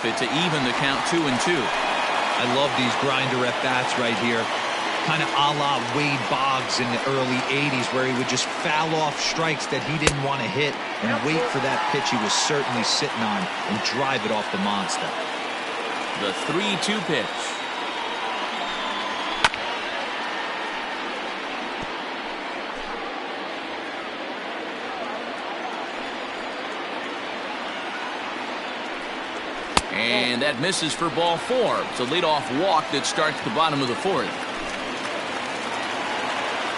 it to even the count 2-2. I love these grinder at-bats right here. Kind of a la Wade Boggs in the early 80s, where he would just foul off strikes that he didn't want to hit and wait for that pitch he was certainly sitting on and drive it off the monster. The 3-2 pitch. And that misses for ball 4. It's a leadoff walk that starts the bottom of the 4th.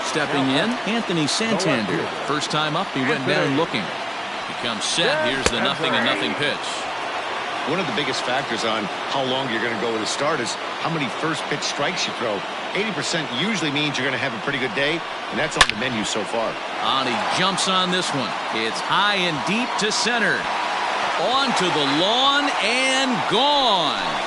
Stepping in, Anthony Santander. First time up, he went down looking. He comes set. Here's the 0-0 pitch. One of the biggest factors on how long you're going to go with a start is how many first pitch strikes you throw. 80% usually means you're going to have a pretty good day, and that's on the menu so far. And he jumps on this one. It's high and deep to center. Onto the lawn and gone.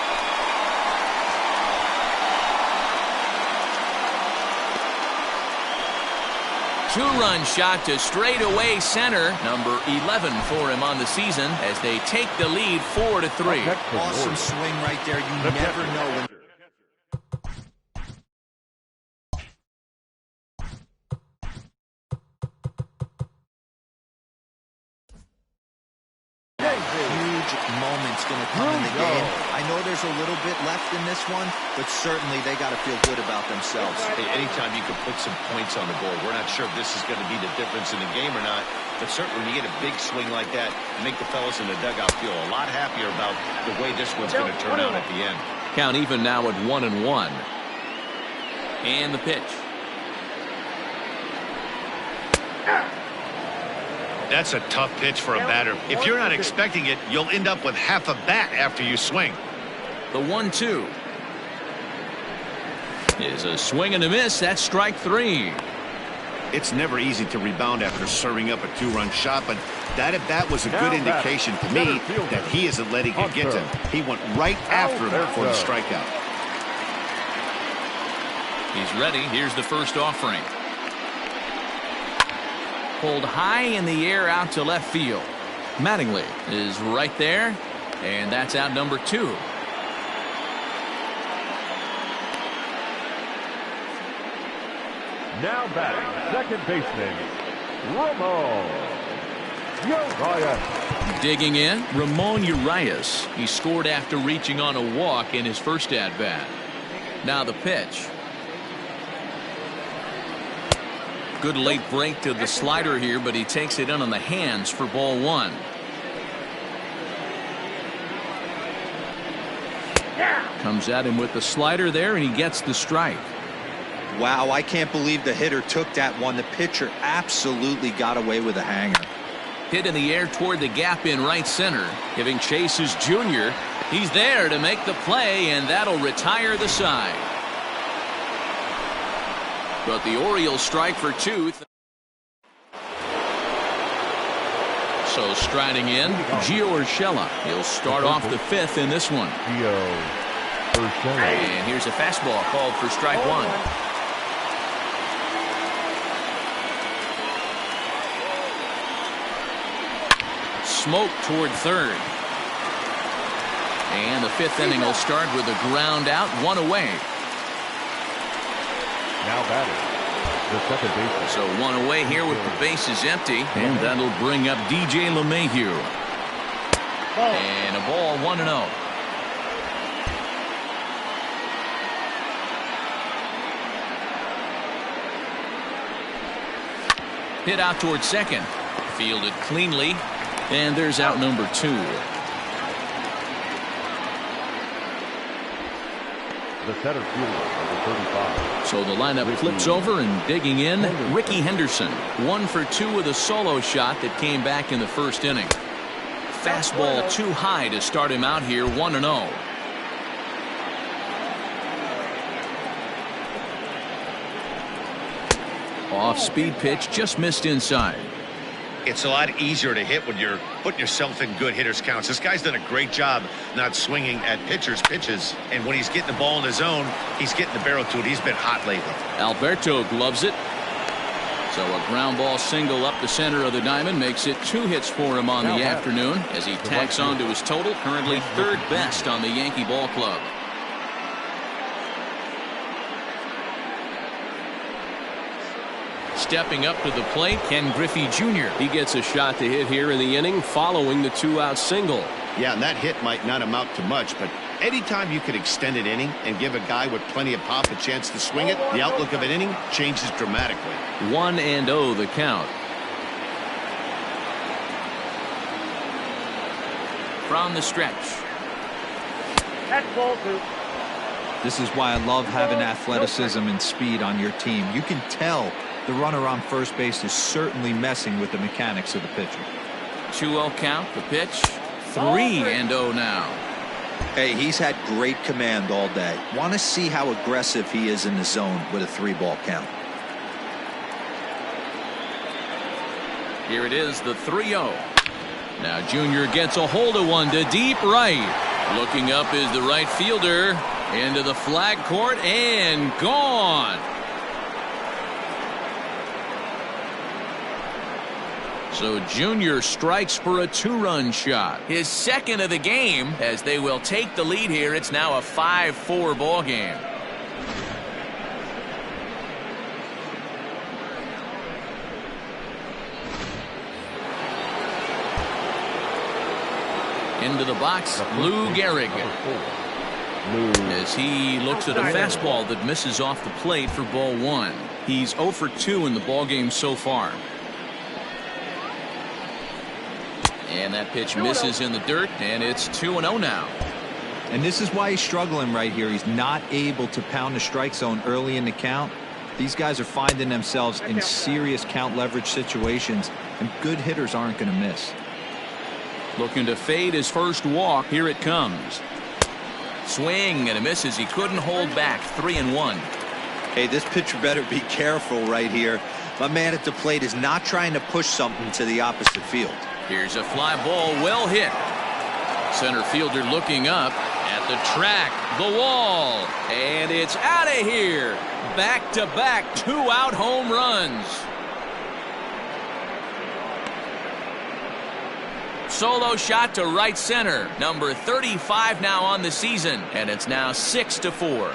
Two-run shot to straightaway center. Number 11 for him on the season as they take the lead 4-3. Awesome swing right there. You never know when. Moment's going to come in the game. I know there's a little bit left in this one, but certainly they got to feel good about themselves. Hey, anytime you can put some points on the board, we're not sure if this is going to be the difference in the game or not, but certainly when you get a big swing like that, make the fellas in the dugout feel a lot happier about the way this one's going to turn out at the end. Count even now at 1-1. And the pitch. That's a tough pitch for a batter. If you're not expecting it, you'll end up with half a bat after you swing. The 1-2 is a swing and a miss. That's strike 3. It's never easy to rebound after serving up a two-run shot, but that at bat was a good indication to me that he isn't letting it get to him. He went right after him for the strikeout. He's ready. Here's the first offering. Pulled high in the air out to left field. Mattingly is right there, and that's out number 2. Now batting, second baseman, Ramon Urias. Digging in, Ramon Urias. He scored after reaching on a walk in his first at-bat. Now the pitch. Good late break to the slider here, but he takes it in on the hands for ball 1. Comes at him with the slider there, and he gets the strike. Wow, I can't believe the hitter took that one. The pitcher absolutely got away with a hanger. Hit in the air toward the gap in right center, giving chase his junior. He's there to make the play, and that'll retire the side. But the Orioles strike for 2. So striding in, Gio Urshela. He'll start off the 5th in this one. And here's a fastball called for strike 1. Smoke toward third. And the 5th inning will start with a ground out, 1 away. Now batting, the second baseman. So 1 away here with the bases empty, and that'll bring up DJ LeMahieu. And a ball 1-0. Hit out toward second. Fielded cleanly, and there's out number 2. The center fielder, number 35. So the lineup flips over, and digging in, Ricky Henderson. 1 for 2 with a solo shot that came back in the first inning. Fastball too high to start him out here, 1-0. Off-speed pitch, just missed inside. It's a lot easier to hit when you're putting yourself in good hitters' counts. This guy's done a great job not swinging at pitchers' pitches. And when he's getting the ball in his zone, he's getting the barrel to it. He's been hot lately. Alberto gloves it. So a ground ball single up the center of the diamond makes it 2 hits for him on the afternoon as he tacks on to his total, currently 3rd best on the Yankee ball club. Stepping up to the plate, Ken Griffey Jr. He gets a shot to hit here in the inning following the 2-out single. Yeah, and that hit might not amount to much, but anytime you could extend an inning and give a guy with plenty of pop a chance to swing it, the outlook of an inning changes dramatically. 1-0 the count. From the stretch. That's ball 2. This is why I love having athleticism and speed on your team. You can tell the runner on first base is certainly messing with the mechanics of the pitcher. 2-0 count, the pitch. 3-0 now. Hey, he's had great command all day. Want to see how aggressive he is in the zone with a 3-ball count. Here it is, the 3-0. Now Junior gets a hold of one to deep right. Looking up is the right fielder. Into the flag court and gone. So Junior strikes for a 2-run shot. His 2nd of the game as they will take the lead here. It's now a 5-4 ball game. Into the box, Lou Gehrig. As he looks at a fastball that misses off the plate for ball 1. He's 0 for 2 in the ball game so far. And that pitch misses in the dirt, and it's 2-0 now. And this is why he's struggling right here. He's not able to pound the strike zone early in the count. These guys are finding themselves in serious count leverage situations, and good hitters aren't going to miss. Looking to fade his first walk. Here it comes. Swing and a miss as he couldn't hold back. 3-1. Hey, this pitcher better be careful right here. My man at the plate is not trying to push something to the opposite field. Here's a fly ball, well hit. Center fielder looking up at the track, the wall, and it's out of here. Back-to-back 2-out home runs. Solo shot to right center. Number 35 now on the season, and it's now 6-4.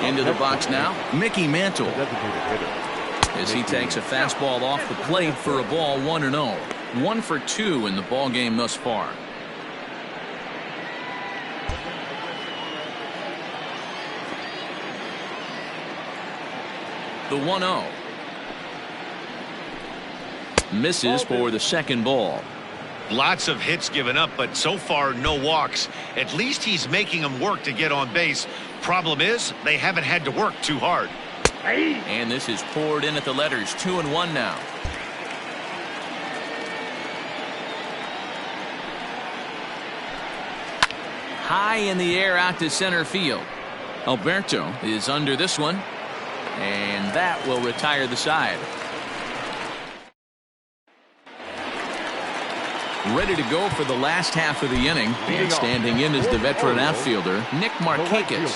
Into the box now, Mickey Mantle. As he takes a fastball off the plate for a ball, 1-0. 1 for 2 in the ball game thus far. The 1-0. Misses for the second ball. Lots of hits given up, but so far no walks. At least he's making them work to get on base. Problem is, they haven't had to work too hard. And this is poured in at the letters. 2-1 now. High in the air out to center field. Alberto is under this one, and that will retire the side. Ready to go for the last half of the inning, and standing in is the veteran outfielder Nick Markakis.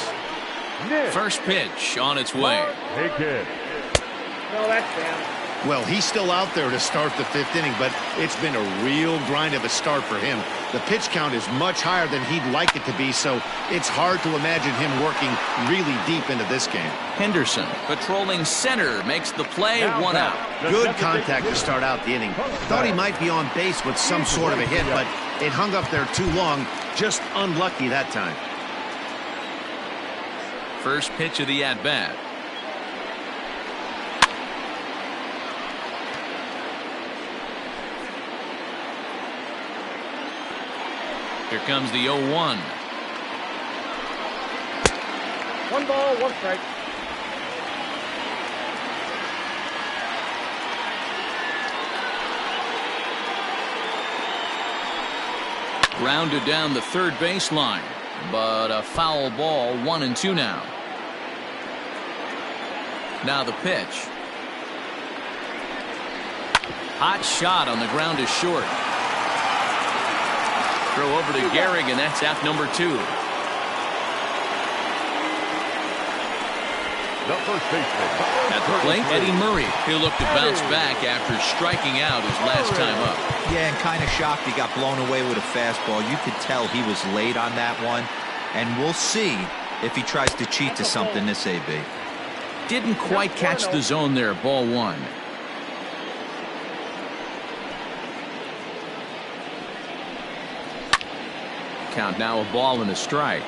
First pitch on its way. No, that's down. Well, he's still out there to start the 5th inning, but it's been a real grind of a start for him. The pitch count is much higher than he'd like it to be, so it's hard to imagine him working really deep into this game. Henderson patrolling center makes the play, 1 out. Good contact to start out the inning. Thought he might be on base with some sort of a hit, but it hung up there too long. Just unlucky that time. First pitch of the at-bat. Here comes the 0-1. 1 ball, 1 strike. Grounded down the third baseline, but a foul ball. 1-2 now. Now the pitch. Hot shot on the ground is short. Throw over to Gehrig, and that's out number 2. The first baseman. At the plate, Eddie Murray. He'll look to bounce back after striking out his last time up. Yeah, and kind of shocked he got blown away with a fastball. You could tell he was late on that one. And we'll see if he tries to cheat to something this AB. Didn't quite catch the zone there. Ball 1. Count now a ball and a strike.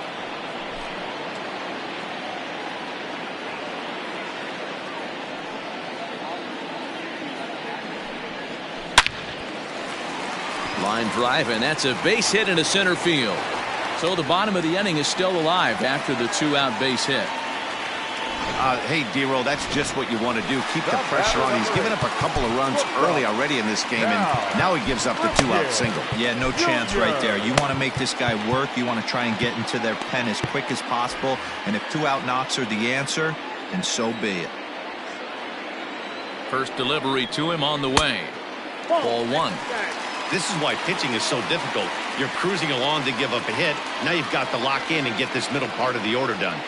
Line drive, and that's a base hit into center field. So the bottom of the inning is still alive after the 2-out base hit. Hey, D-Roll, that's just what you want to do. Keep the pressure on. He's given up a couple of runs early already in this game, and now he gives up the 2-out single. Yeah, no chance right there. You want to make this guy work. You want to try and get into their pen as quick as possible. And if 2-out knocks are the answer, then so be it. First delivery to him on the way. Ball 1. This is why pitching is so difficult. You're cruising along to give up a hit. Now you've got to lock in and get this middle part of the order done.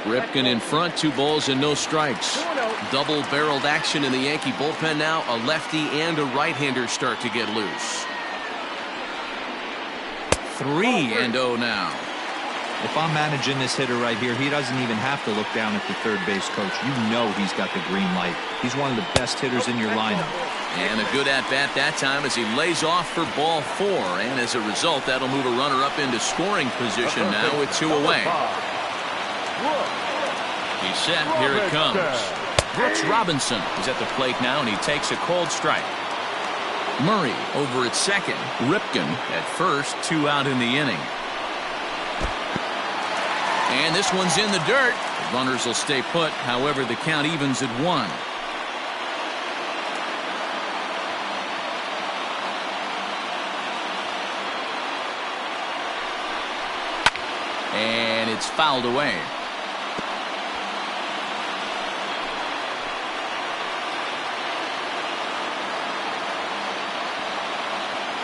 Ripken in front, 2 balls and no strikes. Double-barreled action in the Yankee bullpen now. A lefty and a right-hander start to get loose. 3-0 now. If I'm managing this hitter right here, he doesn't even have to look down at the third base coach. You know he's got the green light. He's one of the best hitters in your lineup. And a good at-bat that time as he lays off for ball 4. And as a result, that'll move a runner up into scoring position now with 2 away. He's set. Here it comes. Brooks Robinson is at the plate now, and he takes a cold strike. Murray over at second. Ripken at first. 2 out in the inning. And this one's in the dirt. Runners will stay put. However, the count evens at 1. And it's fouled away.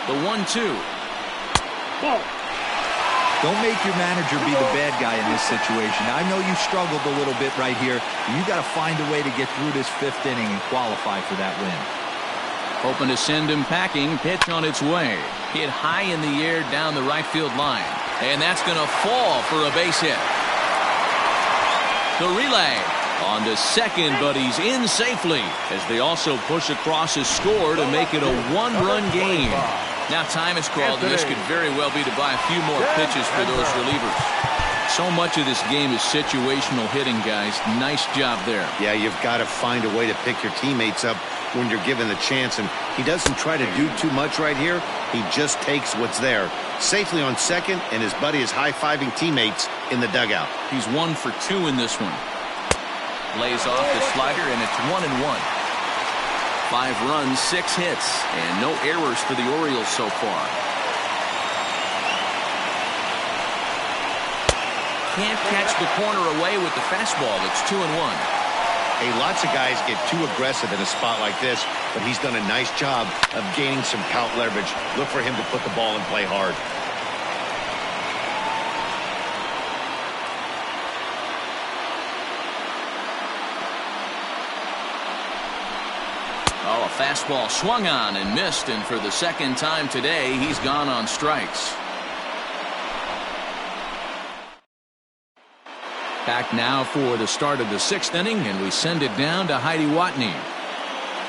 The 1-2. Don't make your manager be the bad guy in this situation. I know you struggled a little bit right here. You got to find a way to get through this 5th inning and qualify for that win. Hoping to send him packing. Pitch on its way. Hit high in the air down the right field line. And that's going to fall for a base hit. The relay on to second, but he's in safely as they also push across his score to make it a 1-run game. Now time is called, and this could very well be to buy a few more pitches for those relievers. So much of this game is situational hitting, guys. Nice job there. Yeah, you've got to find a way to pick your teammates up when you're given the chance, and he doesn't try to do too much right here. He just takes what's there. Safely on second, and his buddy is high-fiving teammates in the dugout. He's 1 for 2 in this one. Lays off the slider, and it's 1-1. 5 runs, 6 hits, and no errors for the Orioles so far. Can't catch the corner away with the fastball. It's 2-1. Hey, lots of guys get too aggressive in a spot like this, but he's done a nice job of gaining some count leverage. Look for him to put the ball and play hard. Oh, a fastball swung on and missed, and for the second time today, he's gone on strikes. Back now for the start of the 6th inning, and we send it down to Heidi Watney.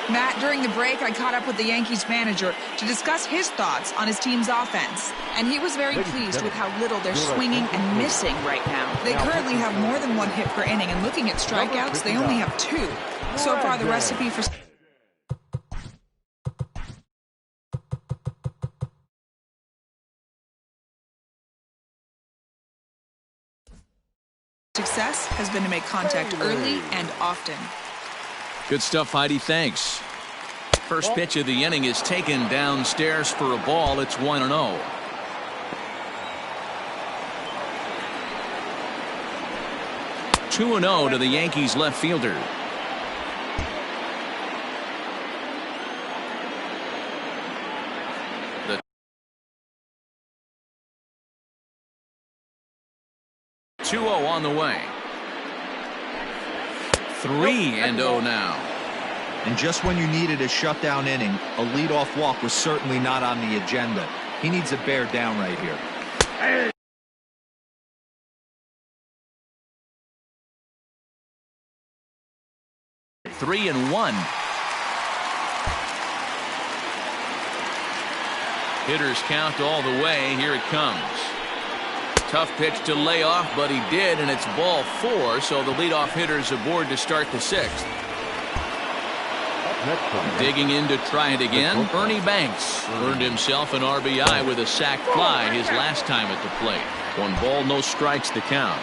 Matt, during the break, I caught up with the Yankees manager to discuss his thoughts on his team's offense. And he was very pleased with how little they're swinging and missing right now. They currently have more than 1 hit per inning, and looking at strikeouts, they only have 2. So far, the recipe for success has been to make contact early and often. Good stuff, Heidi. Thanks. First pitch of the inning is taken downstairs for a ball. It's 1-0. 2-0 to the Yankees left fielder. 2-0 on the way. 3-0 now. And just when you needed a shutdown inning, a leadoff walk was certainly not on the agenda. He needs to bear down right here. 3-1. Hitters count all the way. Here it comes. Tough pitch to lay off, but he did, and it's ball 4, so the leadoff hitter's aboard to start the 6th. Digging in to try it again, Ernie Banks earned himself an RBI with a sac fly his last time at the plate. 1 ball, no strikes to count.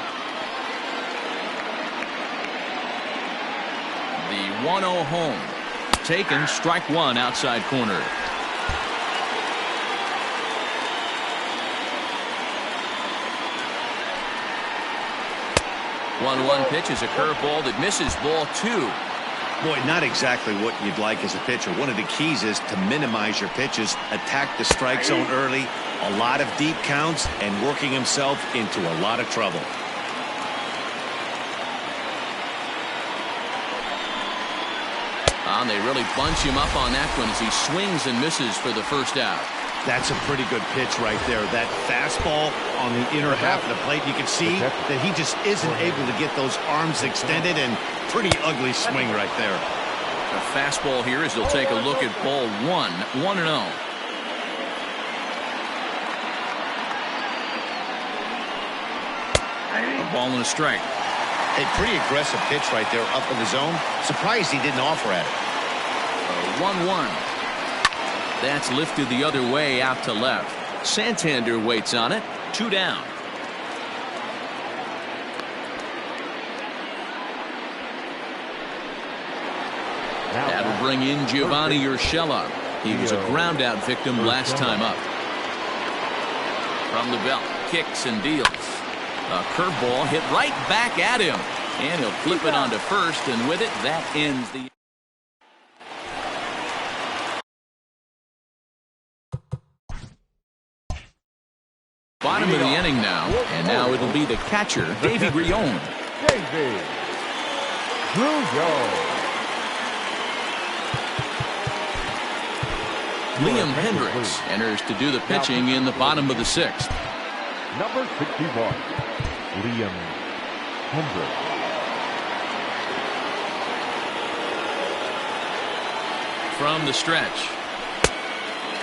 The 1-0 home. Taken, strike 1 outside corner. One pitch is a curveball that misses, ball 2. Boy, not exactly what you'd like as a pitcher. One of the keys is to minimize your pitches, attack the strike zone early, a lot of deep counts, and working himself into a lot of trouble. And they really bunch him up on that one as he swings and misses for the first out. That's a pretty good pitch right there. That fastball on the inner half of the plate, you can see that he just isn't able to get those arms extended, and pretty ugly swing right there. A fastball here as they'll take a look at ball 1, 1-0. A ball and a strike. A pretty aggressive pitch right there up in the zone. Surprised he didn't offer at it. 1-1. That's lifted the other way out to left. Santander waits on it. 2 down. That'll bring in Giovanni Urshela. He was a ground out victim last time up. From the belt, kicks and deals. A curveball hit right back at him. And he'll flip it onto first, and with it, that ends the... Bottom of the inning now, and now it'll be the catcher, Davey Grione. Davey Grione. Liam Hendricks enters to do the pitching in the bottom of the 6th. Number 61, Liam Hendricks. From the stretch.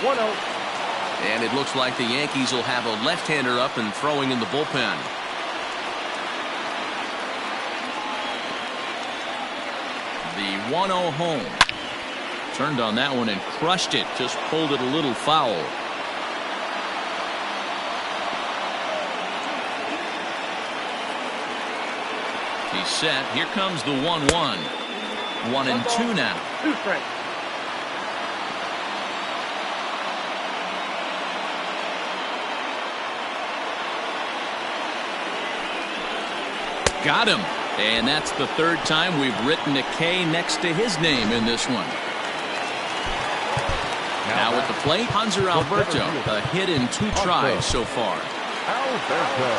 1-0. And it looks like the Yankees will have a left-hander up and throwing in the bullpen. The 1-0 home. Turned on that one and crushed it. Just pulled it a little foul. He's set. Here comes the 1-1. 1-2 now. 2 strikes. Got him. And that's the 3rd time we've written a K next to his name in this one. Now at the plate, Hanser Alberto. A hit in 2 tries so far. Alberto.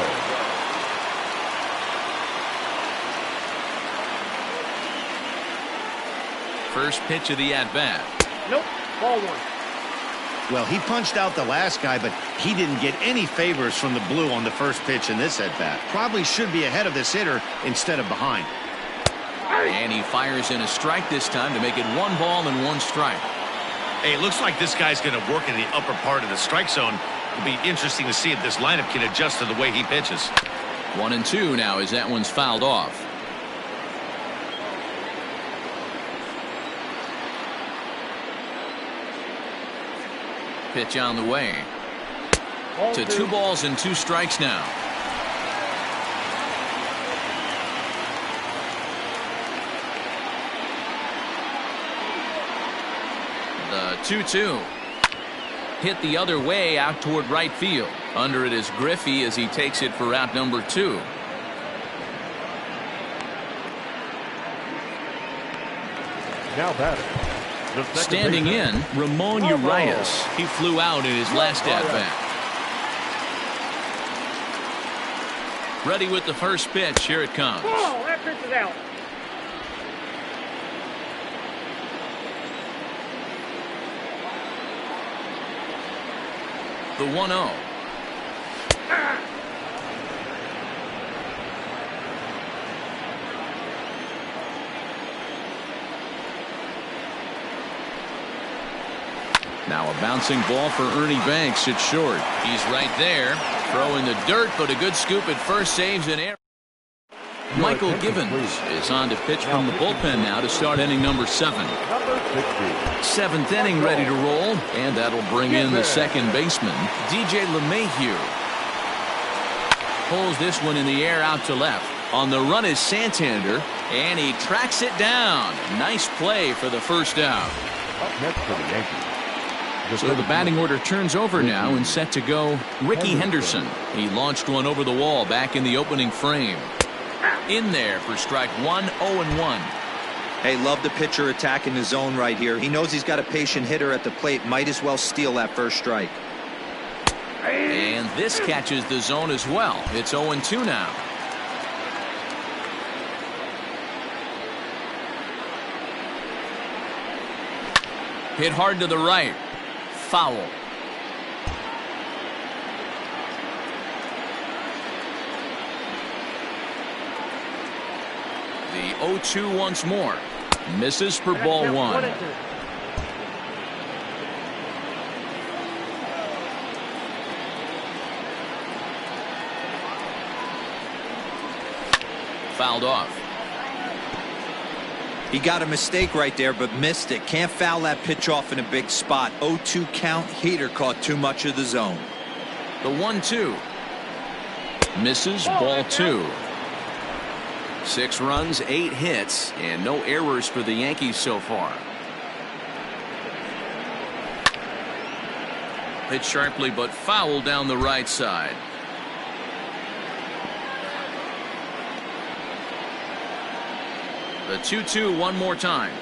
First pitch of the at-bat. Nope. Ball 1. Well, he punched out the last guy, but he didn't get any favors from the blue on the first pitch in this at-bat. Probably should be ahead of this hitter instead of behind. And he fires in a strike this time to make it 1 ball and 1 strike. Hey, it looks like this guy's going to work in the upper part of the strike zone. It'll be interesting to see if this lineup can adjust to the way he pitches. 1-2 now as that one's fouled off. Pitch on the way. To 2 balls and 2 strikes now. The 2-2. Hit the other way out toward right field. Under it is Griffey as he takes it for out number 2. Now batting. Standing in, Ramon Urias. He flew out in his last at-bat. Ready with the first pitch. Here it comes. Oh, that pitch is out. The 1-0. Now a bouncing ball for Ernie Banks. It's short. He's right there. Throw in the dirt, but a good scoop at first saves an error. Michael Givens is on to pitch from the bullpen now to start inning number 7. Seventh inning ready to roll, and that'll bring in the second baseman, DJ LeMahieu. Pulls this one in the air out to left. On the run is Santander, and he tracks it down. Nice play for the first out. Up next for the Yankees. So the batting order turns over now and set to go Ricky Henderson. He launched one over the wall back in the opening frame. In there for strike 1, 0-1. Hey, love the pitcher attacking the zone right here. He knows he's got a patient hitter at the plate. Might as well steal that first strike. And this catches the zone as well. It's 0-2 now. Hit hard to the right. Foul. The 0-2 once more. Misses for ball 1. Fouled off. He got a mistake right there, but missed it. Can't foul that pitch off in a big spot. 0-2 count. Heater caught too much of the zone. The 1-2. Misses, ball 2. 6 runs, 8 hits, and no errors for the Yankees so far. Hit sharply, but foul down the right side. The 2-2 one more time.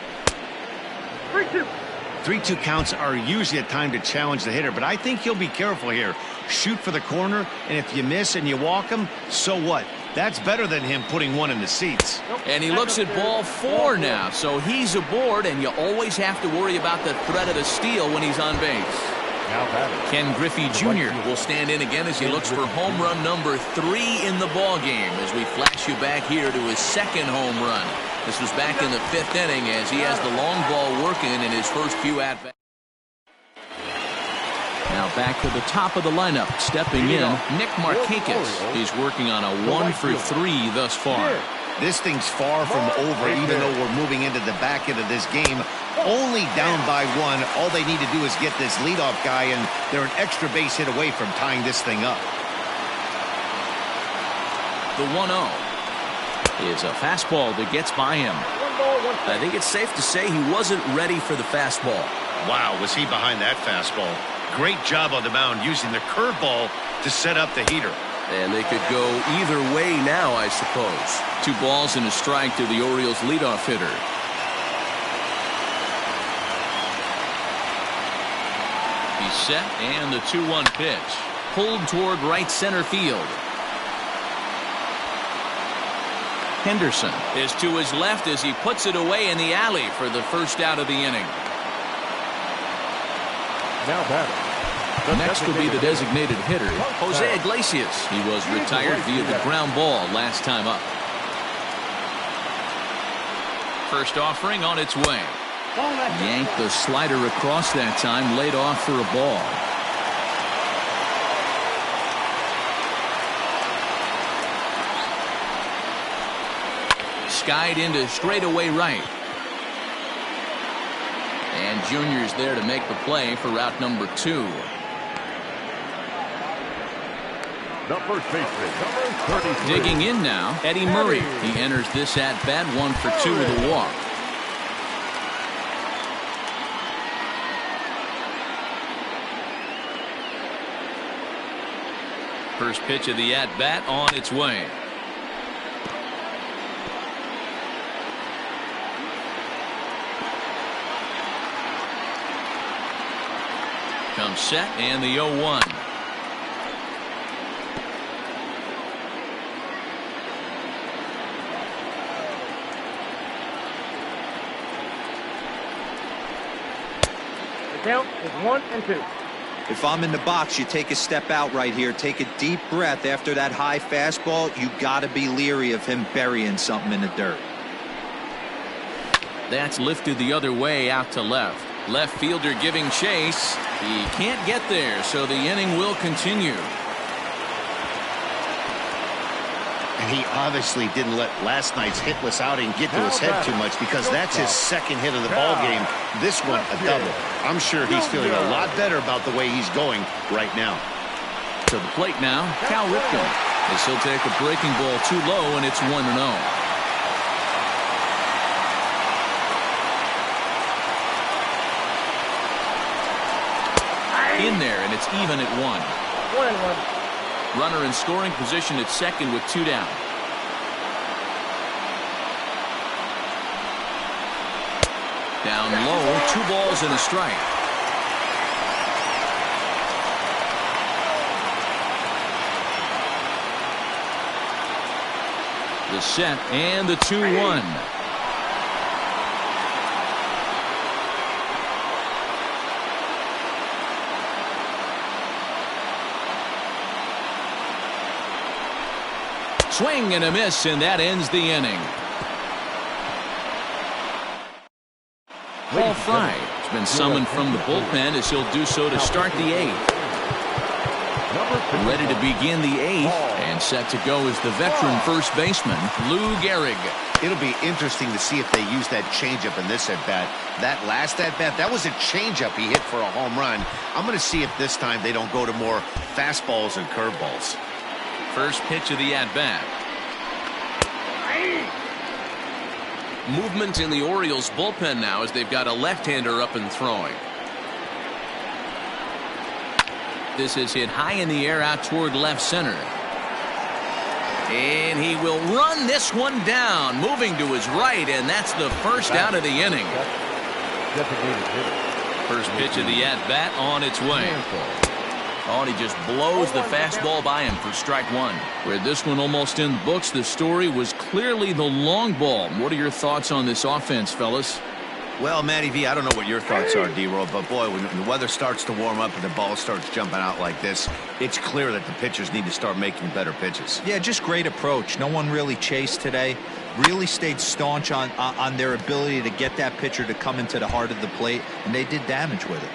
3-2. 3-2 counts are usually a time to challenge the hitter, but I think he'll be careful here. Shoot for the corner, and if you miss and you walk him, so what? That's better than him putting one in the seats. And he looks at ball 4 now, so he's aboard, and you always have to worry about the threat of the steal when he's on base. Ken Griffey Jr. will stand in again as he looks for home run number 3 in the ball game as we flash you back here to his second home run. This was back in the 5th inning as he has the long ball working in his first few at-bats. Now back to the top of the lineup, stepping in, Nick Markakis. He's working on a 1 for 3 thus far. This thing's far from over, even though we're moving into the back end of this game. Only down by 1. All they need to do is get this leadoff guy, and they're an extra base hit away from tying this thing up. The 1-0 is a fastball that gets by him. I think it's safe to say he wasn't ready for the fastball. Wow, was he behind that fastball. Great job on the mound using the curveball to set up the heater. And they could go either way now, I suppose. 2 balls and a strike to the Orioles leadoff hitter. He's set, and the 2-1 pitch. Pulled toward right center field. Henderson is to his left as he puts it away in the alley for the first out of the inning. Now batting. Next will be the designated hitter, Jose Iglesias. He was retired via the ground ball last time up. First offering on its way. Yanked the slider across that time, laid off for a ball. Skied into straightaway right. And Junior's there to make the play for route number 2. The first baseman, number 33. Digging in now, Eddie Murray. He enters this at bat 1 for 2 with a walk. First pitch of the at bat on its way. Comes set, and the 0-1. The count is 1-2. If I'm in the box, you take a step out right here. Take a deep breath after that high fastball. You got to be leery of him burying something in the dirt. That's lifted the other way out to left. Left fielder giving chase. He can't get there, so the inning will continue. And he obviously didn't let last night's hitless outing get to his head too much, because that's his second hit of the ball game. This one, a double. I'm sure he's feeling a lot better about the way he's going right now. To the plate now, Cal Ripken. As he'll take a breaking ball too low, and it's 1-0. In there, and it's even at 1. 1-1. Runner in scoring position at second with 2 down. Down low, 2 balls and a strike. The set and the 2-1. Swing and a miss, and that ends the inning. Paul Fry has been summoned from the bullpen, as he'll do so to start the 8th. Ready to begin the 8th, and set to go is the veteran first baseman, Lou Gehrig. It'll be interesting to see if they use that changeup in this at-bat. That last at-bat, that was a changeup he hit for a home run. I'm going to see if this time they don't go to more fastballs and curveballs. First pitch of the at-bat. Movement in the Orioles bullpen now, as they've got a left-hander up and throwing. This is hit high in the air out toward left center. And he will run this one down, moving to his right, and that's the first out of the inning. First pitch of the at-bat on its way. Oh, and he just blows the fastball by him for strike 1. With this one almost in the books, the story was clearly the long ball. What are your thoughts on this offense, fellas? Well, Matty V, I don't know what your thoughts are, D-Roll, but boy, when the weather starts to warm up and the ball starts jumping out like this, it's clear that the pitchers need to start making better pitches. Yeah, just great approach. No one really chased today. Really stayed staunch on their ability to get that pitcher to come into the heart of the plate, and they did damage with it.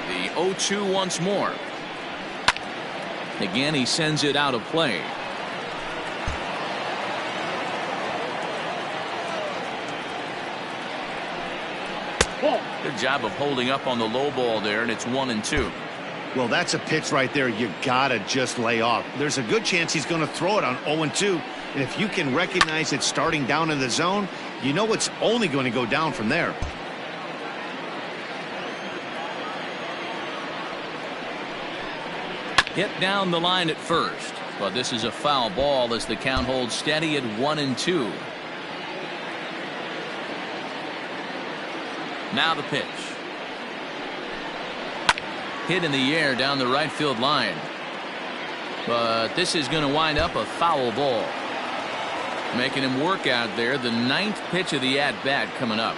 The 0-2 once more. Again, he sends it out of play. Good job of holding up on the low ball there, and it's 1-2. Well, that's a pitch right there you gotta just lay off. There's a good chance he's going to throw it on 0-2, and if you can recognize it starting down in the zone, you know it's only going to go down from there. Hit down the line at first, but this is a foul ball as the count holds steady at 1-2. Now the pitch. Hit in the air down the right field line. But this is going to wind up a foul ball. Making him work out there. The 9th pitch of the at-bat coming up.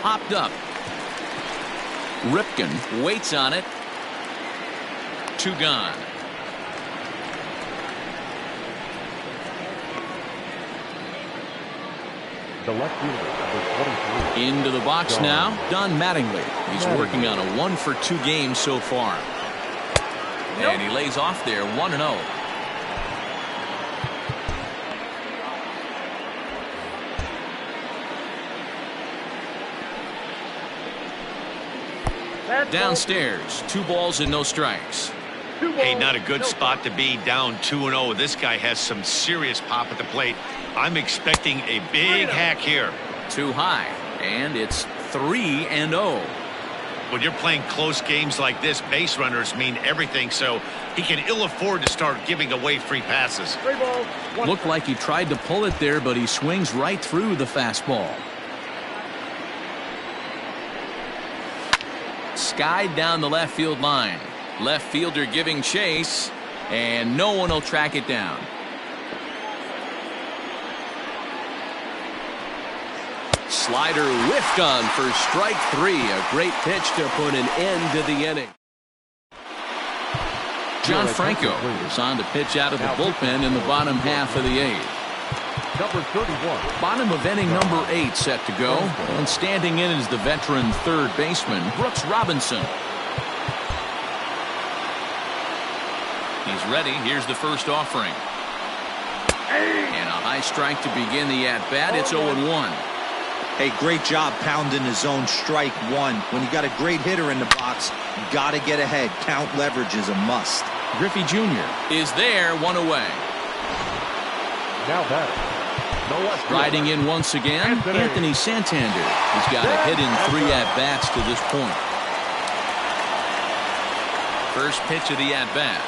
Popped up. Ripken waits on it. 2 gone. The left fielder, number 23. Into the box now, Don Mattingly. He's working on a 1-for-2 game so far. And he lays off there, 1-0. Downstairs, 2 balls and no strikes. Hey, not a good spot to be, down 2-0. This guy has some serious pop at the plate. I'm expecting a big hack here. Too high, and it's 3-0. When you're playing close games like this, base runners mean everything, so he can ill afford to start giving away free passes. 3 balls, 1 Looked like he tried to pull it there, but he swings right through the fastball. Skied down the left field line. Left fielder giving chase, and no one will track it down. slider whiffed on for strike 3. A great pitch to put an end to the inning. John Franco is on to pitch out of the bullpen in the bottom half of the 8th. Number 31. Bottom of inning number 8 set to go. And standing in is the veteran third baseman, Brooks Robinson. He's ready. Here's the first offering. And a high strike to begin the at-bat. It's 0-1. Hey, great job pounding his own strike 1. When you got a great hitter in the box, you got to get ahead. Count leverage is a must. Griffey Jr. is there, 1 away. Now batting. No left field. Riding in once again, Anthony Santander. He's got a hit in 3 at-bats to this point. First pitch of the at-bat.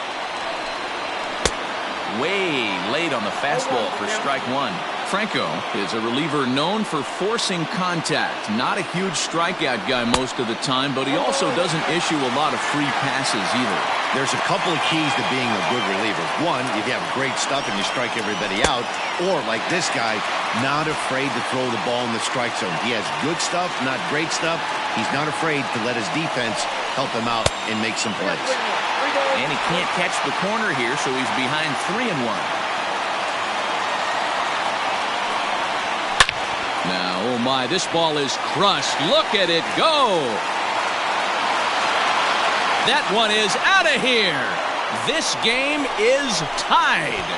Way late on the fastball for strike 1. Franco is a reliever known for forcing contact. Not a huge strikeout guy most of the time, but he also doesn't issue a lot of free passes either. There's a couple of keys to being a good reliever. One, if you have great stuff and you strike everybody out, or like this guy, not afraid to throw the ball in the strike zone. He has good stuff, not great stuff. He's not afraid to let his defense help him out and make some plays. And he can't catch the corner here, so he's behind 3-1. Now, oh my, this ball is crushed. Look at it go. That one is out of here. This game is tied.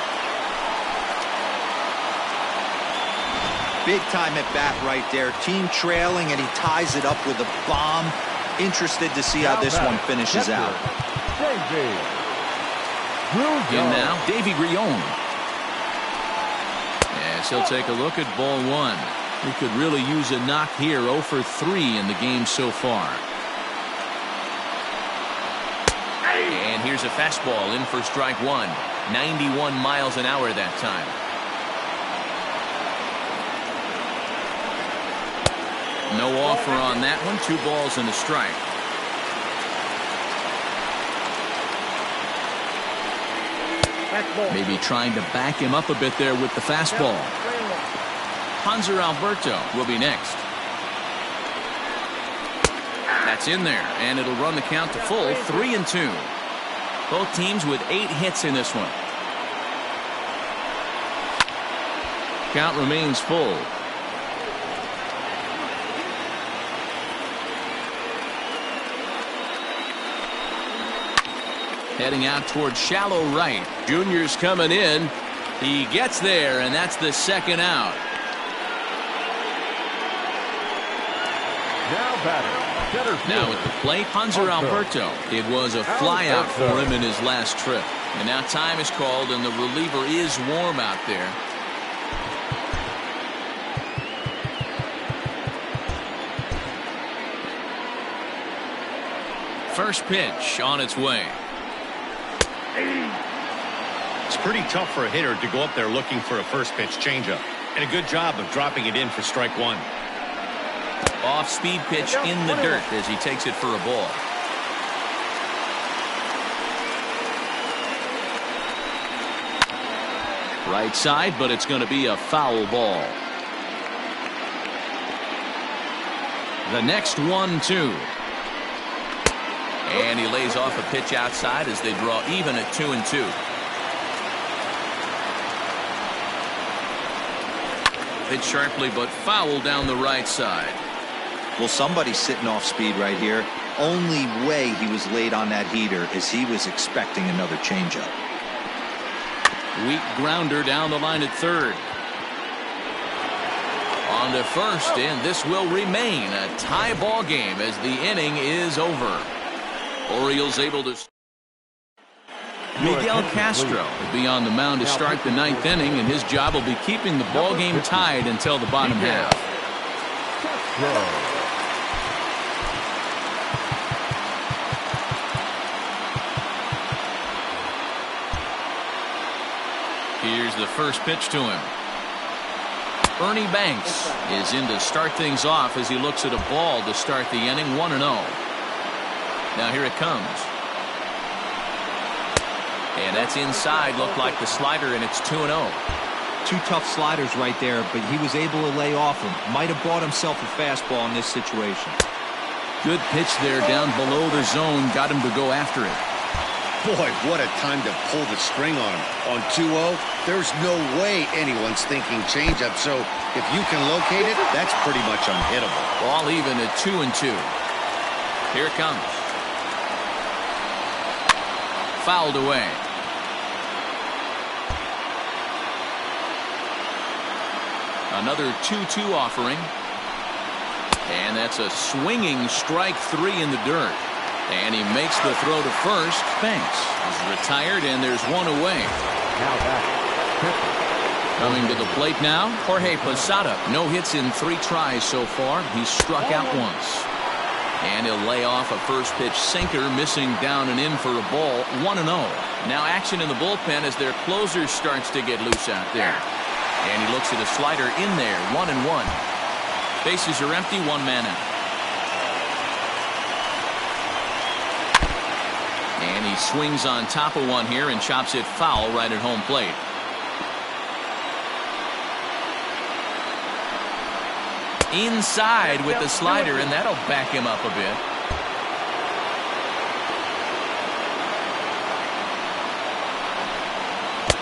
Big time at bat right there. Team trailing, and he ties it up with a bomb. Interested to see how this one finishes out. In now, Davey Grione. Yes, he'll take a look at ball 1. He could really use a knock here. 0 for 3 in the game so far. And here's a fastball in for strike 1. 91 miles an hour that time. No offer on that one. 2 balls and a strike. Maybe trying to back him up a bit there with the fastball. Hanser Alberto will be next. That's in there, and it'll run the count to full. 3-2. Both teams with 8 hits in this one. Count remains full. Heading out towards shallow right. Junior's coming in. He gets there, and that's the second out. Now at the plate, Hanser Alberto. It was a flyout for him in his last trip. And now time is called, and the reliever is warm out there. First pitch on its way. It's pretty tough for a hitter to go up there looking for a first pitch changeup. And a good job of dropping it in for strike 1. Off-speed pitch in the dirt as he takes it for a ball. Right side, but it's going to be a foul ball. The next 1-2. And he lays off a pitch outside as they draw even at 2-2. Hit sharply, but foul down the right side. Well, somebody's sitting off speed right here. Only way he was late on that heater is he was expecting another changeup. Weak grounder down the line at third. On to first, and this will remain a tie ball game as the inning is over. Orioles able to. Miguel Castro will be on the mound to start the 9th inning, and his job will be keeping the ball game tied until the bottom half. Here's the first pitch to him. Ernie Banks is in to start things off as he looks at a ball to start the inning. 1-0. Now here it comes. And that's inside. Looked like the slider, and it's 2-0. Two tough sliders right there, but he was able to lay off them. Might have bought himself a fastball in this situation. Good pitch there down below the zone. Got him to go after it. Boy, what a time to pull the string on him. On 2-0, there's no way anyone's thinking changeup. So if you can locate it, that's pretty much unhittable. Ball even at 2-2. Here it comes. Fouled away. Another 2-2 offering. And that's a swinging strike 3 in the dirt. And he makes the throw to first. Banks is retired, and there's one away. Now back. Coming to the plate now, Jorge Posada. No hits in 3 tries so far. He's struck out once. And he'll lay off a first pitch sinker, missing down and in for a ball. 1-0. Now action in the bullpen as their closer starts to get loose out there. And he looks at a slider in there. 1-1. Bases are empty. 1 man out. And he swings on top of one here and chops it foul right at home plate. Inside with the slider, and that'll back him up a bit.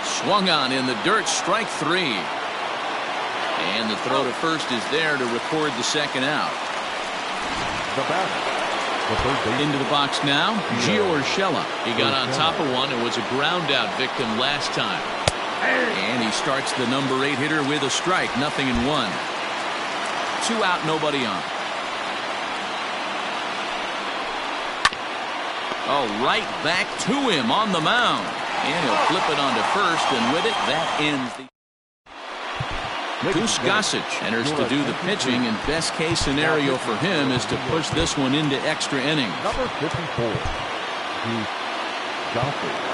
Swung on in the dirt, strike 3. And the throw to first is there to record the second out. The batter. Into the box now, Gio Urshela. He got on top of one and was a ground out victim last time. And he starts the number 8 hitter with a strike. 0-1. 2 out, nobody on. Oh, right back to him on the mound. And he'll flip it onto first, and with it, that ends the... Goose Gossage enters to do the pitching, and best case scenario for him is to push this one into extra innings. Number 54, Goose Gossage.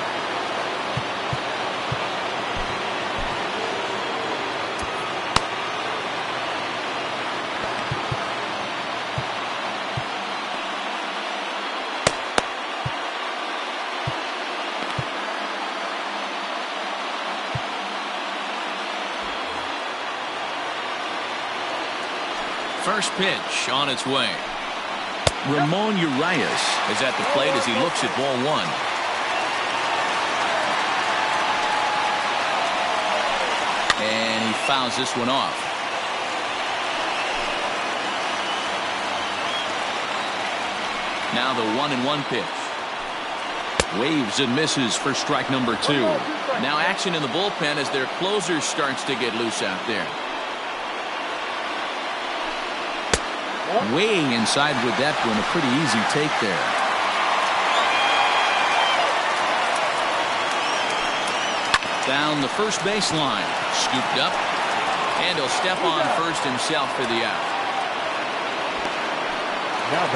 First pitch on its way. Ramon Urias is at the plate as he looks at ball 1. And he fouls this one off. Now the 1-1 pitch. Waves and misses for strike number 2. Now action in the bullpen as their closer starts to get loose out there. Way inside with that one, a pretty easy take there. Down the first baseline, scooped up, and he'll step on first himself for the out. Now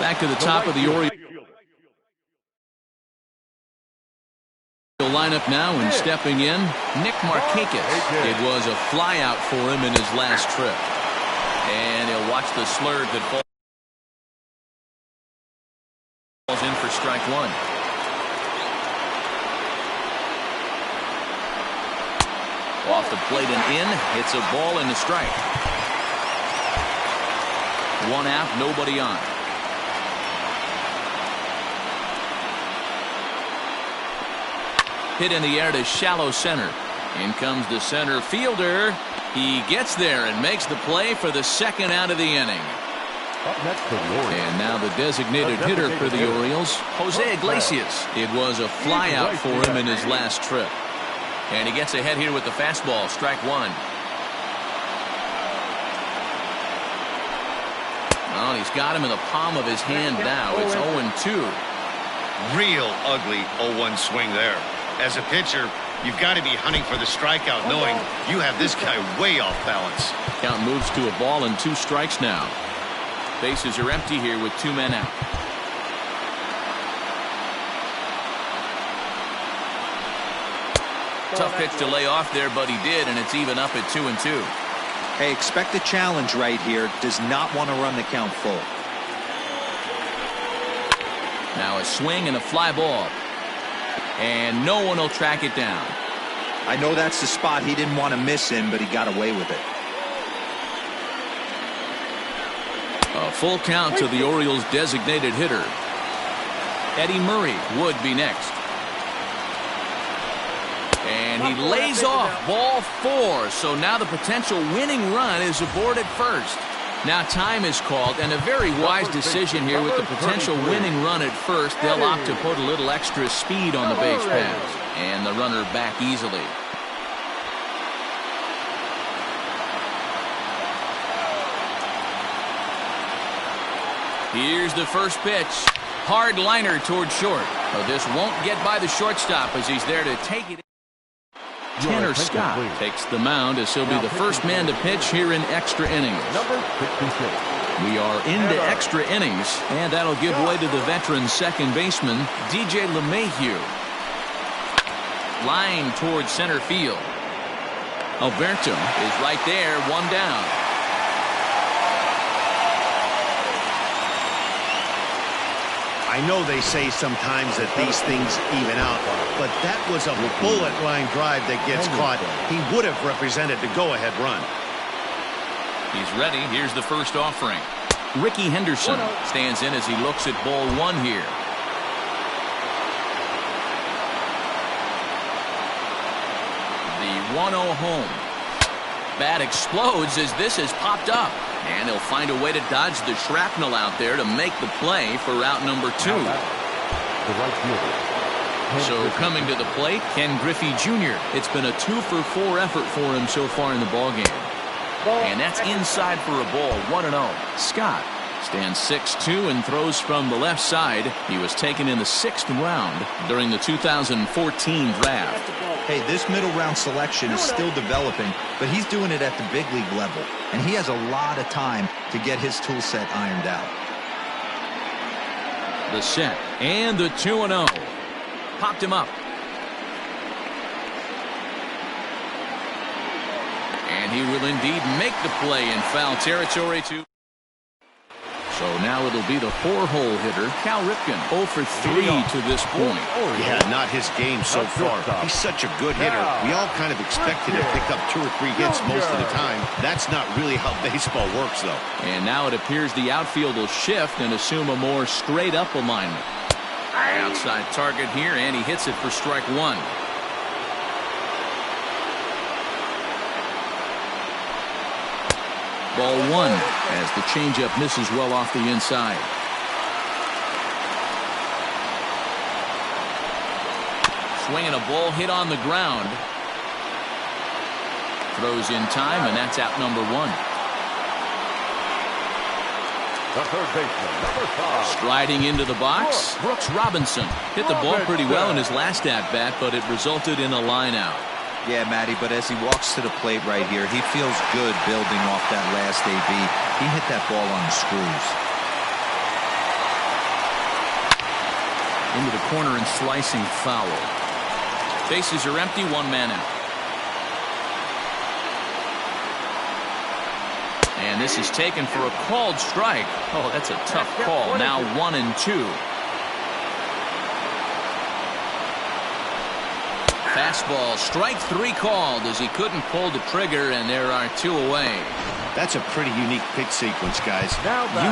back to the top of the Orioles lineup now, and stepping in, Nick Markakis. It was a flyout for him in his last trip. And he'll watch the slurve that falls in for strike 1. Off the plate and in. It's a ball and a strike. 1 out, nobody on. Hit in the air to shallow center. In comes the center fielder. He gets there and makes the play for the second out of the inning. Up next for the Orioles. And now the designated hitter for the Orioles, Jose Iglesias. It was a flyout for him in his last trip. And he gets ahead here with the fastball, strike 1. Well, he's got him in the palm of his hand now. It's 0-2. Real ugly 0-1 swing there. As a pitcher, you've got to be hunting for the strikeout, knowing you have this guy way off balance. Count moves to a ball and 2 strikes now. Bases are empty here with 2 men out. Tough pitch to lay off there, but he did, and it's even up at 2-2. Hey, expect a challenge right here. Does not want to run the count full. Now a swing and a fly ball. And no one will track it down. I know that's the spot he didn't want to miss in, but he got away with it. A full count to the Orioles' designated hitter. Eddie Murray would be next. And he lays off ball 4. So now the potential winning run is aboard at first. Now time is called, and a very wise decision here with the potential winning run at first. They'll opt to put a little extra speed on the base paths. And the runner back easily. Here's the first pitch. Hard liner toward short. But this won't get by the shortstop as he's there to take it. Tanner Scott takes the mound as he'll be the first man to pitch here in extra innings. We are into extra innings, and that'll give way to the veteran second baseman, DJ LeMahieu. Line towards center field. Alberto is right there, one down. I know they say sometimes that these things even out, but that was a bullet line drive that gets caught. He would have represented the go-ahead run. He's ready. Here's the first offering. Ricky Henderson stands in as he looks at ball 1 here. The 1-0 home. Bat explodes as this has popped up. And he'll find a way to dodge the shrapnel out there to make the play for route number 2. So coming to the plate, Ken Griffey Jr. It's been a 2-for-4 effort for him so far in the ballgame. And that's inside for a ball, 1-0. Scott stands 6'2" and throws from the left side. He was taken in the 6th round during the 2014 draft. Hey, this middle round selection is still developing, but he's doing it at the big league level, and he has a lot of time to get his tool set ironed out. The set and the 2-0. Popped him up. And he will indeed make the play in foul territory too. So now it'll be the 4-hole hitter, Cal Ripken, 0 for 3 to this point. Yeah, not his game so far. He's such a good hitter. We all kind of expected to pick up 2 or 3 hits most of the time. That's not really how baseball works, though. And now it appears the outfield will shift and assume a more straight-up alignment. Outside target here, and he hits it for strike 1. Ball 1 as the changeup misses well off the inside. Swinging a ball hit on the ground. Throws in time, and that's out number 1. The third baseman, number 5. Striding into the box, Brooks Robinson. Hit the ball pretty well in his last at-bat, but it resulted in a line out. Yeah, Matty, but as he walks to the plate right here, he feels good building off that last AB. He hit that ball on the screws. Into the corner and slicing foul. Bases are empty, 1 man out. And this is taken for a called strike. Oh, that's a tough call. Now 1-2. Fastball, strike 3 called as he couldn't pull the trigger, and there are 2 away. That's a pretty unique pitch sequence, guys.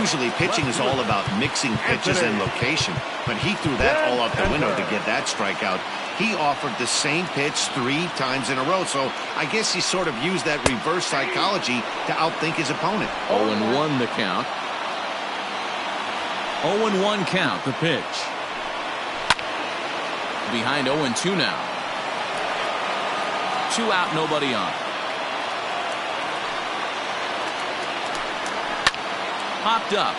Usually pitching is all about mixing pitches and location, but he threw that all out the window to get that strikeout. He offered the same pitch 3 times in a row, so I guess he sort of used that reverse psychology to outthink his opponent. 0-1 the count. 0-1 count, the pitch. Behind 0-2 now. 2 out, nobody on. Popped up.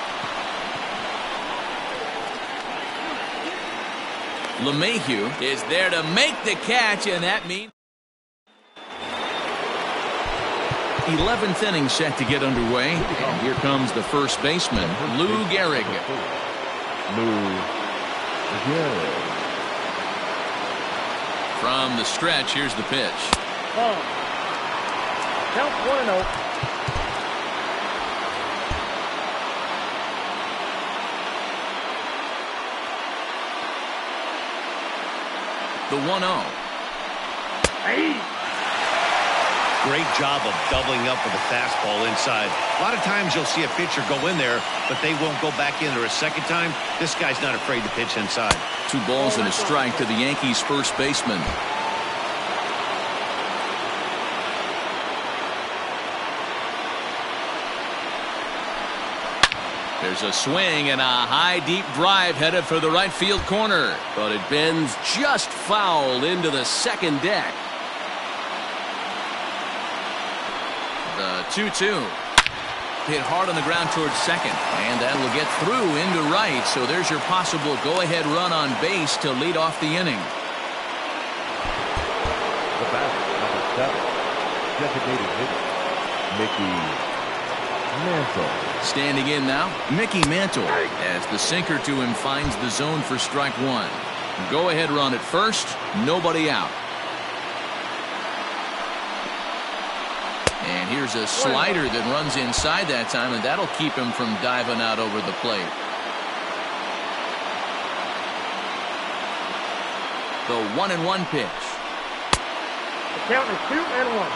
LeMahieu is there to make the catch, and that means 11th inning set to get underway. And here comes the first baseman, Lou Gehrig. From the stretch, here's the pitch. Count 1-0. The 1-0. Great job of doubling up with a fastball inside. A lot of times you'll see a pitcher go in there, but they won't go back in there a second time. This guy's not afraid to pitch inside. 2 balls and a strike to the Yankees first baseman. There's a swing and a high deep drive headed for the right field corner, but it bends just foul into the second deck. The 2-2 hit hard on the ground towards second, and that will get through into right. So there's your possible go-ahead run on base to lead off the inning. The batter, number 7, designated hitter, Mickey Mantle. Standing in now, Mickey Mantle, as the sinker to him finds the zone for strike 1. Go-ahead run at first, nobody out. And here's a slider that runs inside that time, and that'll keep him from diving out over the plate. The 1-1 pitch. The count is 2-1.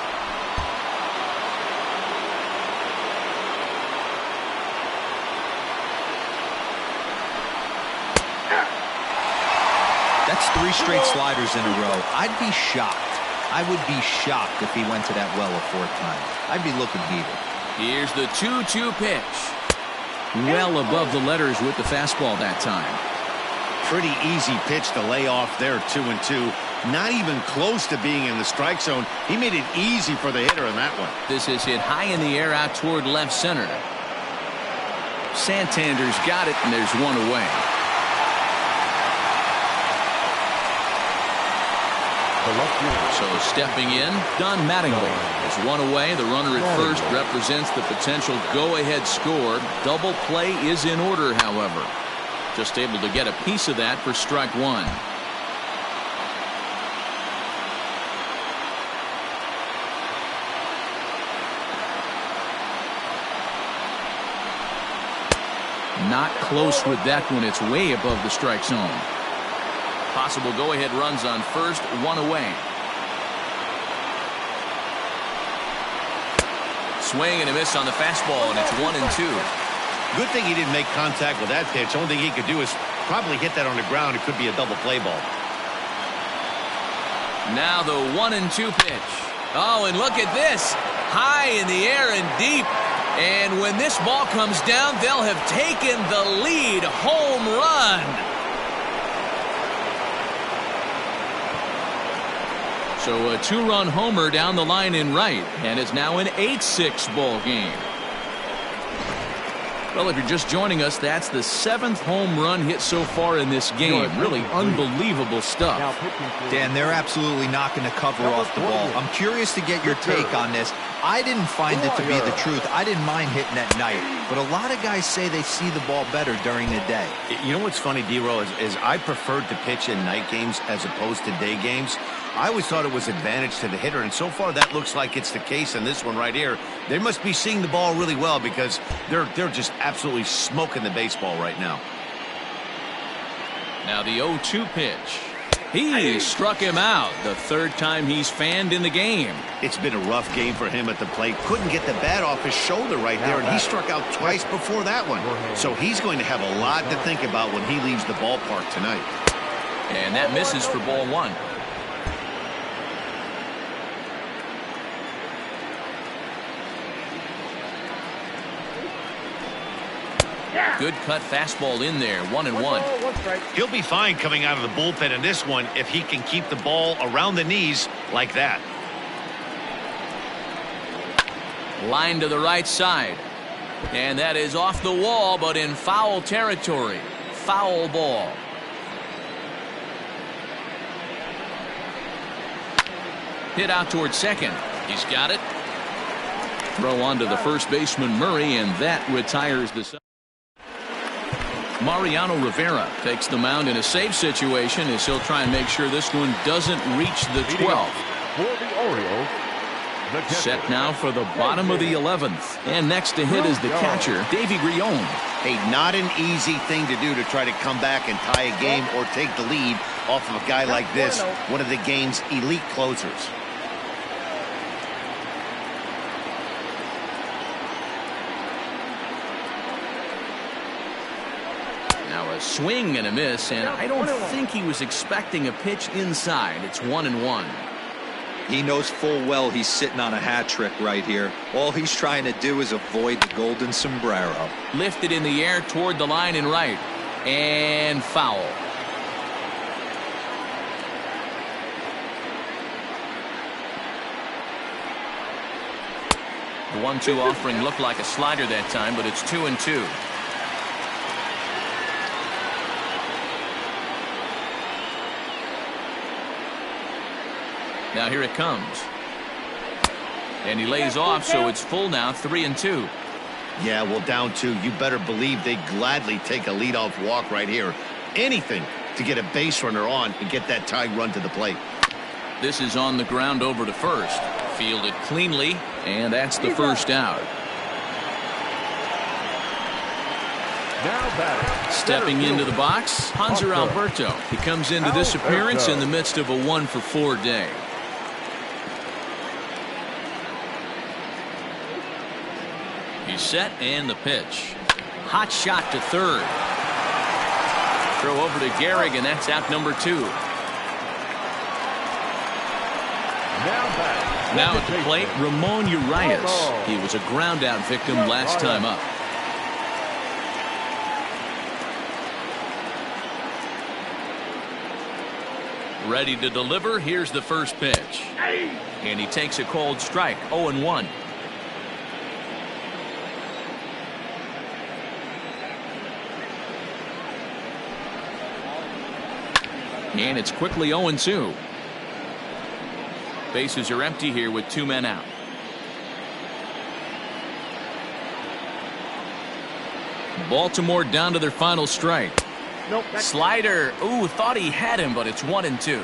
That's 3 straight sliders in a row. I'd be shocked. I would be shocked if he went to that well a 4th time. I'd be looking heated. Here's the 2-2 pitch. Well above the letters with the fastball that time. Pretty easy pitch to lay off there, 2-2. Not even close to being in the strike zone. He made it easy for the hitter in that one. This is hit high in the air out toward left center. Santander's got it, and there's one away. So stepping in, Don Mattingly is one away. The runner at first represents the potential go-ahead score. Double play is in order, however. Just able to get a piece of that for strike 1. Not close with that one. It's way above the strike zone. Possible go-ahead runs on first, one away. Swing and a miss on the fastball, and it's 1-2. Good thing he didn't make contact with that pitch. Only thing he could do is probably hit that on the ground. It could be a double play ball. Now the 1-2 pitch. Oh, and look at this. High in the air and deep. And when this ball comes down, they'll have taken the lead. Home run. So a 2-run homer down the line in right, and it's now an 8-6 ball game. Well, if you're just joining us, that's the 7th home run hit so far in this game. Really unbelievable stuff. Dan, they're absolutely not going to cover off the ball. I'm curious to get your take on this. I didn't find it to be the truth. I didn't mind hitting at night, but a lot of guys say they see the ball better during the day. You know what's funny, D-Row, is I preferred to pitch in night games as opposed to day games. I always thought it was advantage to the hitter, and so far that looks like it's the case in this one right here. They must be seeing the ball really well because they're just absolutely smoking the baseball right now. Now the 0-2 pitch. He struck him out, the 3rd time he's fanned in the game. It's been a rough game for him at the plate. Couldn't get the bat off his shoulder right there, and he struck out twice before that one. So he's going to have a lot to think about when he leaves the ballpark tonight. And that misses for ball 1. Good cut fastball in there, 1-1. He'll be fine coming out of the bullpen in this one if he can keep the ball around the knees like that. Line to the right side. And that is off the wall, but in foul territory. Foul ball. Hit out towards second. He's got it. Throw on to the first baseman, Murray, and that retires the... Mariano Rivera takes the mound in a safe situation as he'll try and make sure this one doesn't reach the 12th. For the Orioles, Set now for the bottom of the 11th. And next to hit is the catcher, Davy Grion. Hey, not an easy thing to do to try to come back and tie a game or take the lead off of a guy like this, one of the game's elite closers. Now a swing and a miss, and I don't think he was expecting a pitch inside. It's 1-1. He knows full well he's sitting on a hat trick right here. All he's trying to do is avoid the golden sombrero. Lifted in the air toward the line and right. And foul. The 1-2 offering looked like a slider that time, but it's 2-2. Now here it comes. And he lays off, so it's full now, 3-2. Yeah, well, down 2. You better believe they'd gladly take a leadoff walk right here. Anything to get a base runner on and get that tying run to the plate. This is on the ground over to first. Fielded cleanly, and that's the first out. Now batting. Stepping into the box, Hanser Alberto. He comes into this appearance in the midst of a 1-for-4 day. He's set, and the pitch. Hot shot to third. Throw over to Gehrig, and that's out number 2. Now at the plate, Ramon Urias. He was a ground out victim last time up. Ready to deliver. Here's the first pitch. And he takes a cold strike. 0-1. And it's quickly 0-2. Bases are empty here with 2 men out. Baltimore down to their final strike. Nope. Slider. Ooh, thought he had him, but it's 1-2.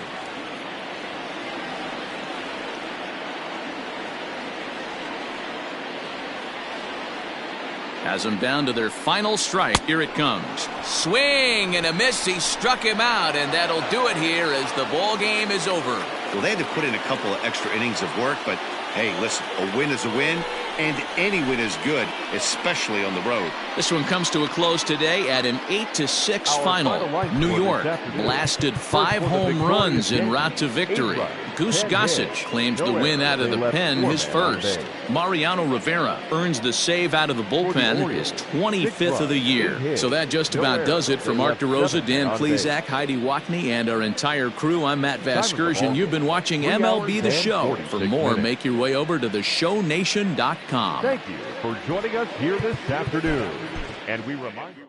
Has them down to their final strike. Here it comes. Swing and a miss. He struck him out, and that'll do it here as the ball game is over. Well, they had to put in a couple of extra innings of work, but hey, listen, a win is a win, and any win is good, especially on the road. This one comes to a close today at an 8-6 final. New York blasted 5 home runs en route to victory. Goose Gossage claims the win out of the pen, his first. Mariano Rivera earns the save out of the bullpen, his 25th of the year. So that just about does it for Mark DeRosa, Dan Plesac, Heidi Watney, and our entire crew. I'm Matt Vasgersian. You've been watching MLB The Show. For more, make your way over to theshownation.com. Thank you for joining us here this afternoon. And we remind you